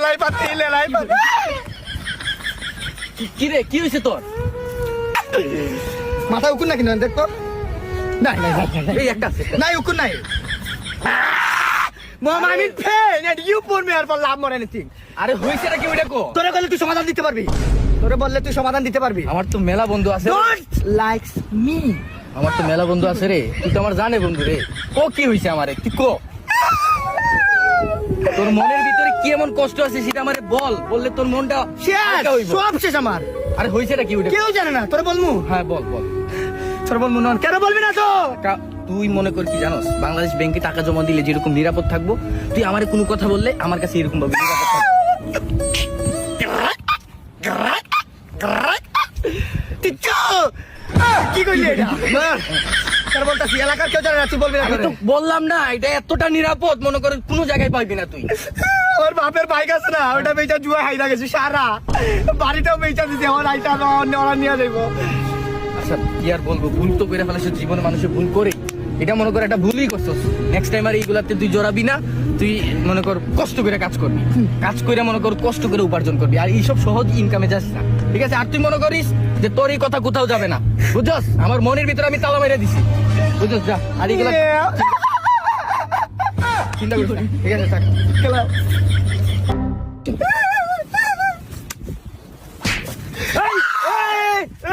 লেলাই পাতি লেলাই পাতি কি রে কি হইছে তোর? মাথা উকুন নাকি না দেখো নাই নাই এই একটা নাই উকুন নাই মামা আমি fan and you put me আর ফর লাভ মোর এনিথিং আরে হইছে নাকি ওইটা কো? তোরে বললে তুই সমাধান দিতে পারবি তোরে বললে তুই সমাধান দিতে পারবি আমার তো মেলা বন্ধু আছে। ডোন্ট লাইকস মি আমার তো মেলা বন্ধু আছে রে, তুই তো আমার জানে বন্ধু রে। ও কি হইছে আমারে তুই কো, তোর মনের ভিতরে কি এমন কষ্ট আছে সেটা আমারে বল, বললে তোর মনটা হালকা হইব। সব শেষ আমার আরে হইছে নাকি ওইটা? কেউ জানে না তোরে বলমু হ্যাঁ বল বল। তোরে বলমু না কেন বলবি না তো তুই মনে কর কি জানোস, বাংলাদেশ ব্যাংকে টাকা জমা দিলে যেরকম নিরাপদ থাকবো, তুই আমারে কোনো কথা বললে আমার কাছে এরকম ভাবে নিরাপদ থাকবো। কি কইলি এটা তোর বলতাছি এলাকার কেউ জানে না তুই বলবি না আমি তো বললাম না এটা এতটা নিরাপদ, মনে কর কোনো জায়গায় পাইবি না তুই। ওর বাপের বাইক আছে না ওটা বেচা জুয়া হাইরা গেছে সারা বাড়িটাও বেচা দিতে আমার আইটা ওরা নিয়ে যাইব। আচ্ছা কি আর বলবো, ভুল তো করে ফেলেছে, জীবনে মানুষের ভুল করে, এটা মনে কর একটা ভুলই করছস। নেক্সট টাইম আর এইগুলাতে তুই জড়াবি না, তুই মনে কর কষ্ট করে কাজ করবি, কাজ করে মনে কর কষ্ট করে উপার্জন করবি, আর এইসব সহজ ইনকামে যাস না, ঠিক আছে? আর তুই মনে করিস যে তোর এই কথা কোথাও যাবে না, বুঝছস? আমার মনের ভিতরে আমি তালা মেরে দিছি, বুঝছস? যা আর এইগুলা চিন্তা করিস না, ঠিক আছে? থাক।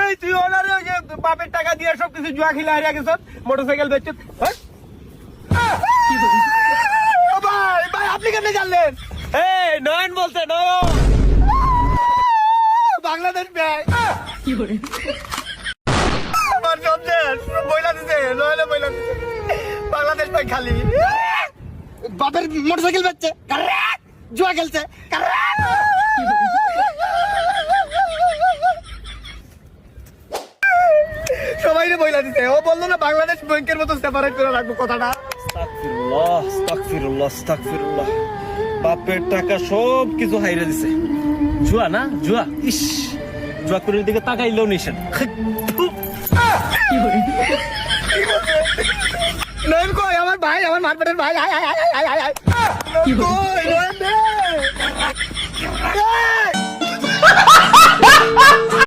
এই তুই ওনার বাপের টাকা দিয়ে সবকিছু জুয়া খেলে হারিয়ে গেছ মোটরসাইকেল বেচছ ভাই ভাই আপনি কেমনে জানলেন? এই নয়ন বলছে নয়ন বাংলাদেশ ব্যাংক আমার সবচেয়ে বইলা দিছে নয়নে বইলা দিছে বাংলাদেশ ব্যাংক খালি বাপের মোটরসাইকেল বেচছে জুয়া খেলছে সবাই বইলা দিতে ও বললো না বাংলাদেশ ব্যাংকের মতো সেপারেট করে রাখবো কথাটা। আস্তাগফিরুল্লাহ আস্তাগফিরুল্লাহ আস্তাগফিরুল্লাহ, বাপের টাকা সব কিছু হাইরে দিছে। জুয়া না জুয়া, ইস জুয়া করে দিকে তাকাইলেও নিছেন। নয়ন কই আমার ভাই আমার মারপেটের ভাই আয় আয় আয় আয় আয় আয় কই নয়ন দে